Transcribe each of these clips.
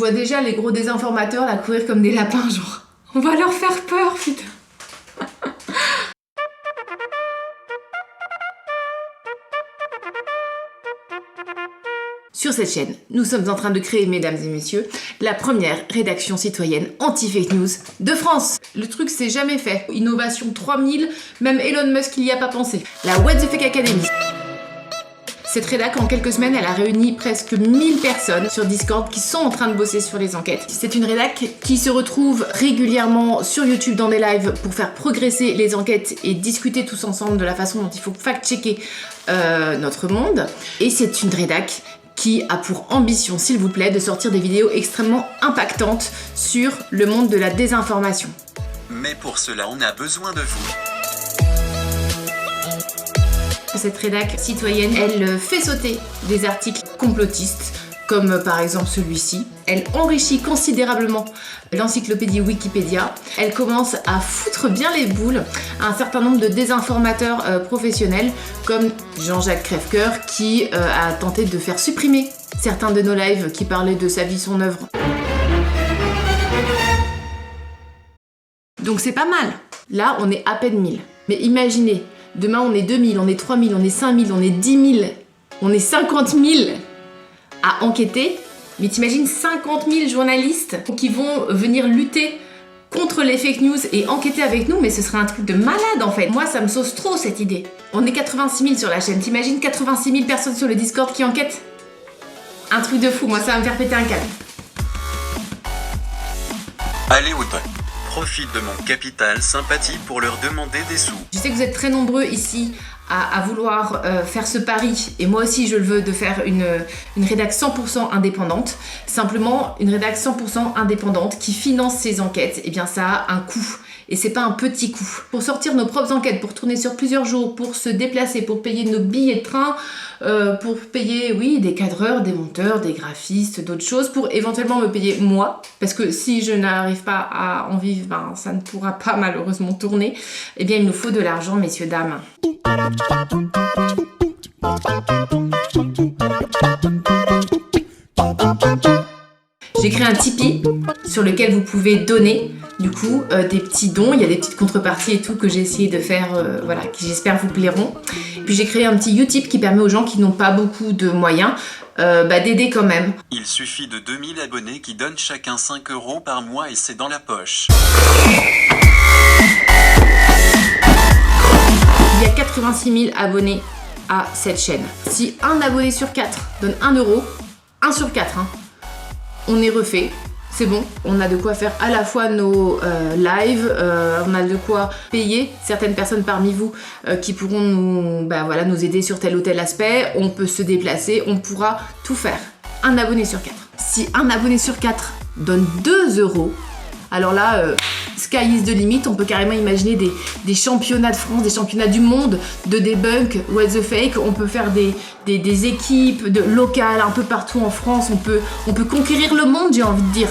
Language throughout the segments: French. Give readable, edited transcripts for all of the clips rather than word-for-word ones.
vois déjà les gros désinformateurs là courir comme des lapins, genre on va leur faire peur, putain. Sur cette chaîne, nous sommes en train de créer, mesdames et messieurs, la première rédaction citoyenne anti-fake news de France. Le truc c'est jamais fait. Innovation 3000, même Elon Musk il y a pas pensé. La What the Fake Academy. Cette rédac, en quelques semaines, elle a réuni presque 1000 personnes sur Discord qui sont en train de bosser sur les enquêtes. C'est une rédac qui se retrouve régulièrement sur YouTube dans des lives pour faire progresser les enquêtes et discuter tous ensemble de la façon dont il faut fact-checker notre monde. Et c'est une rédac qui a pour ambition, s'il vous plaît, de sortir des vidéos extrêmement impactantes sur le monde de la désinformation. Mais pour cela, on a besoin de vous. Cette rédac citoyenne, elle fait sauter des articles complotistes, comme par exemple celui-ci. Elle enrichit considérablement l'encyclopédie Wikipédia. Elle commence à foutre bien les boules à un certain nombre de désinformateurs professionnels, comme Jean-Jacques Crèvecoeur, qui a tenté de faire supprimer certains de nos lives qui parlaient de sa vie, son œuvre. Donc c'est pas mal. Là, on est à peine 1000. Mais imaginez, demain on est 2000, on est 3000, on est 5000, on est 10 000, on est 50 000 à enquêter. Mais t'imagines 50 000 journalistes qui vont venir lutter contre les fake news et enquêter avec nous, mais ce serait un truc de malade en fait. Moi ça me sauce trop cette idée. On est 86 000 sur la chaîne, t'imagines 86 000 personnes sur le Discord qui enquêtent? Un truc de fou, moi ça va me faire péter un câble. Allez au top. Profite de mon capital sympathie pour leur demander des sous. Je sais que vous êtes très nombreux ici à vouloir faire ce pari, et moi aussi je le veux, de faire une rédac 100% indépendante. Simplement, une rédac 100% indépendante qui finance ses enquêtes, et bien ça a un coût. Et c'est pas un petit coût. Pour sortir nos propres enquêtes, pour tourner sur plusieurs jours, pour se déplacer, pour payer nos billets de train, pour payer, oui, des cadreurs, des monteurs, des graphistes, d'autres choses, pour éventuellement me payer moi, parce que si je n'arrive pas à en vivre, ben, ça ne pourra pas malheureusement tourner, eh bien il nous faut de l'argent, messieurs, dames. J'ai créé un Tipeee sur lequel vous pouvez donner du coup des petits dons. Il y a des petites contreparties et tout que j'ai essayé de faire, voilà, qui j'espère vous plairont. Puis j'ai créé un petit Utip qui permet aux gens qui n'ont pas beaucoup de moyens d'aider quand même. Il suffit de 2000 abonnés qui donnent chacun 5 € par mois et c'est dans la poche. Il y a 86 000 abonnés à cette chaîne. Si un abonné sur 4 donne 1 €, 1 sur 4, hein, on est refait, c'est bon, on a de quoi faire à la fois nos lives, on a de quoi payer certaines personnes parmi vous qui pourront nous aider sur tel ou tel aspect, on peut se déplacer, on pourra tout faire. Un abonné sur 4. Si un abonné sur 4 donne 2 €, alors là, sky is the limit, on peut carrément imaginer des championnats de France, des championnats du monde de debunk, what the fake, on peut faire des équipes locales un peu partout en France, on peut conquérir le monde, j'ai envie de dire.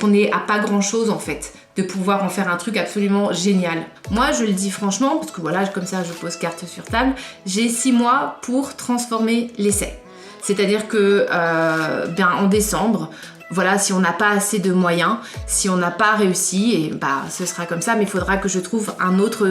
On est à pas grand chose en fait, de pouvoir en faire un truc absolument génial. Moi je le dis franchement, parce que voilà, comme ça je pose carte sur table, j'ai 6 mois pour transformer l'essai. C'est-à-dire que en décembre, voilà, si on n'a pas assez de moyens, si on n'a pas réussi, et ce sera comme ça, mais il faudra que je trouve un autre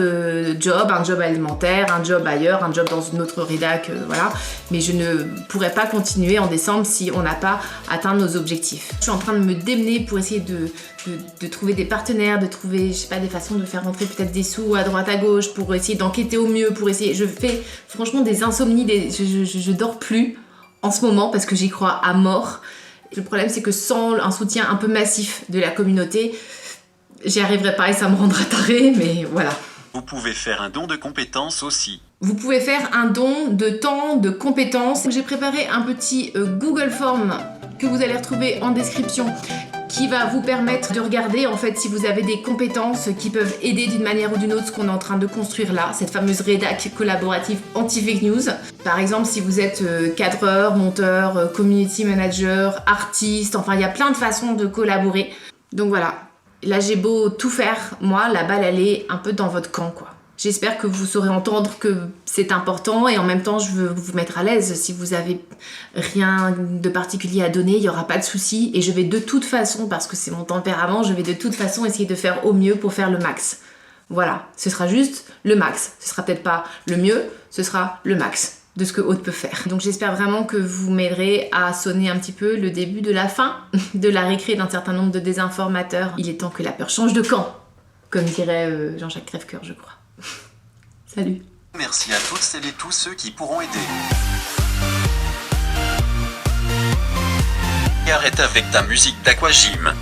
job, un job alimentaire, un job ailleurs, un job dans une autre rédac, voilà. Mais je ne pourrai pas continuer en décembre si on n'a pas atteint nos objectifs. Je suis en train de me démener pour essayer de trouver des partenaires, de trouver, je sais pas, des façons de faire rentrer peut-être des sous à droite à gauche, pour essayer d'enquêter au mieux, pour essayer... Je fais franchement des insomnies, je dors plus en ce moment parce que j'y crois à mort. Le problème, c'est que sans un soutien un peu massif de la communauté, j'y arriverai pas et ça me rendra tarée, mais voilà. Vous pouvez faire un don de compétences aussi. Vous pouvez faire un don de temps, de compétences. J'ai préparé un petit Google Form que vous allez retrouver en description, qui va vous permettre de regarder en fait si vous avez des compétences qui peuvent aider d'une manière ou d'une autre ce qu'on est en train de construire là, cette fameuse rédac collaborative anti-fake news. Par exemple, si vous êtes cadreur, monteur, community manager, artiste, enfin il y a plein de façons de collaborer. Donc voilà, là j'ai beau tout faire, moi la balle elle est un peu dans votre camp quoi. J'espère que vous saurez entendre que c'est important et en même temps je veux vous mettre à l'aise. Si vous avez rien de particulier à donner, il n'y aura pas de souci et je vais de toute façon, parce que c'est mon tempérament, je vais de toute façon essayer de faire au mieux pour faire le max. Voilà, ce sera juste le max. Ce sera peut-être pas le mieux, ce sera le max de ce que Aude peut faire. Donc j'espère vraiment que vous m'aiderez à sonner un petit peu le début de la fin de la récré d'un certain nombre de désinformateurs. Il est temps que la peur change de camp, comme dirait Jean-Jacques Crèvecoeur, je crois. Salut. Merci à toutes celles et tous ceux qui pourront aider. Et arrête avec ta musique d'aquagym.